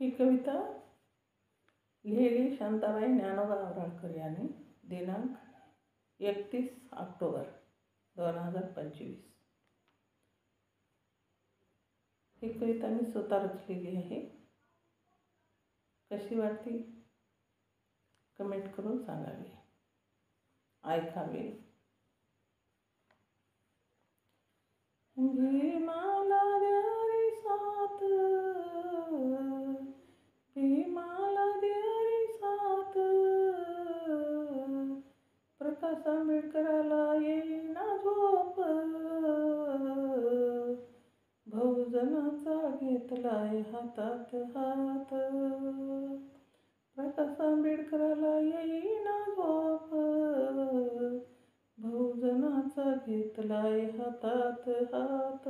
ही कविता लिहिली शांताबाई ज्ञानोबा आवराळकर यांनी दिनांक 31 ऑक्टोबर 2025. ही कविता मी स्वतः रचलेली आहे. कशी वाटली कमेंट करून सांगावी, ऐकावे. भीमाला द्या रे साथ, भीमाला द्या रे साथ, प्रकाश आंबेडकराला येईना झोप, बहुजनाचा घेतलाय हातात हात, प्रकाश आंबेडकराला येईना झोप, बहुजनाचा घेतलाय हातात हात.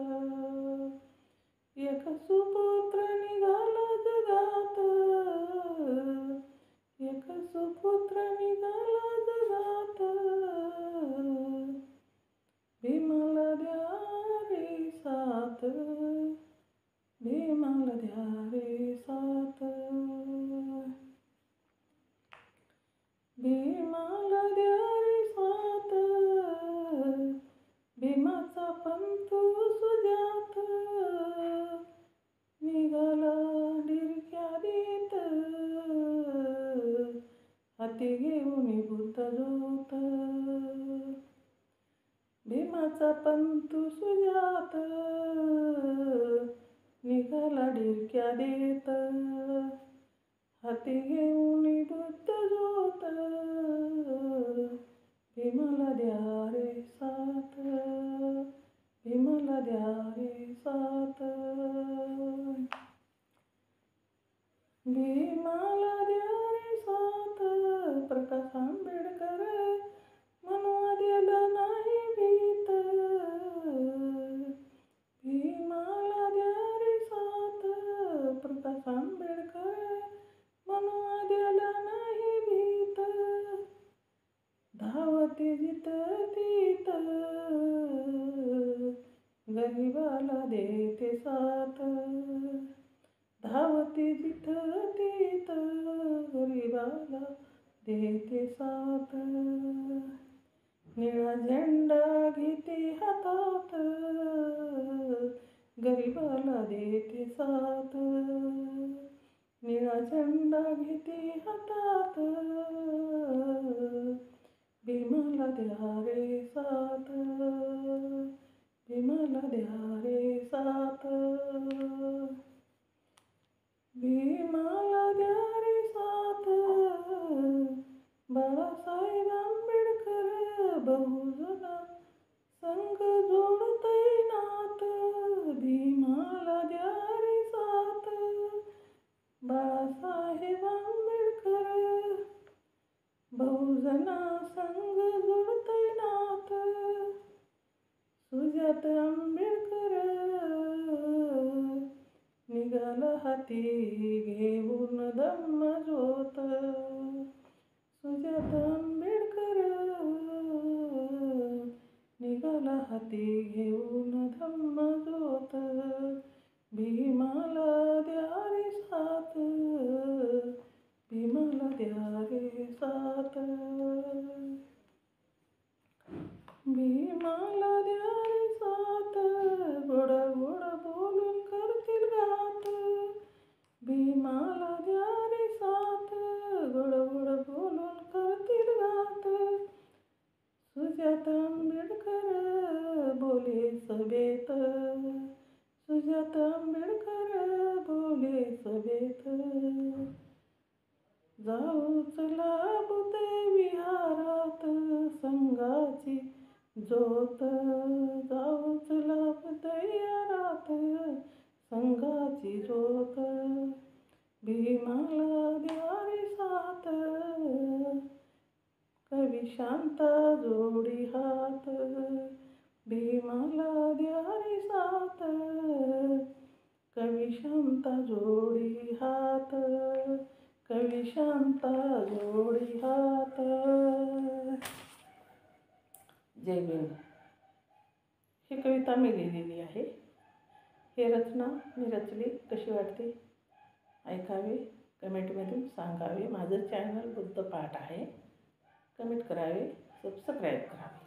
एक सुपुत्र निघाला जगात, एक सुपुत्र निघाला जगात, भीमाला द्या रे साथ, भीमाला द्या रे साथ, भीमाला द्या रे साथ, भीमाचा पंतू सुजात, निघाला डिरक्या देत, हाती घेऊन बुद्ध ज्योत, भीमाचा पंतू सुजात, निघाला डिरक्या देत, हाती घेऊन बुद्ध ज्योत, भीमाला द्या रे साथ, भीमाला द्या रे साथ, भीमाला द्या रे साथ, प्रकाश आंबेडकर म्हणून दिला नाही भीत, भीमाला द्या रे साथ, प्रकाश आंबेडकर म्हणून दिला नाही भीत, धावते जित तीत, गरिबाला देते साथ, धावते जित तीत, गरिबाला देते साथ, निळा झेंडा घेते हातात, गरिबाला देते साथ, निळा झेंडा घेते हातात, भीमाला द्या रे साथ, भीमाला द्या रे साथ, भीमाला द्या रे साथ, बाळासाहेब आंबेडकर बहुजना संघ जोडतय नात, भीमाला द्या रे साथ, बाळासाहेब आंबेडकर बहुजना संघ जोडतय नात, सुजात आंबेडकर निघाला हाती घेऊन धम्म ज्योत, सुजात आंबेडकर निघाला हाती घेऊन धम्म ज्योत, भीमाला द्या रे साथ, भीमाला द्या रे साथ, भीमाला द्या रे साथ, गोड गोड बोलून करतील घात, भीमाला द्या रे साथ, गोड गोड बोलून करतील घात, सुजात आंबेडकर बोले सभेत, सुजात आंबेडकर बोले सभेत, जाऊ चला बुद्ध विहारात संघाची ज्योत, जाऊ चला बुद्ध विहारात संघाची ज्योत, भीमाला द्या रे साथ, कवी शांता जोडी हात, भीमाला द्या रे साथ, कवी शांता जोडी हात, कवी शांता जोडी हात. जय भीम. ही कविता मी लिहिलेली आहे. ही रचना मी रचली. कशी वाटते ऐकावे, कमेंटमधून सांगावे. माझं चॅनल बुद्धपाठ आहे. कमेंट करावे, सबस्क्राईब करावे.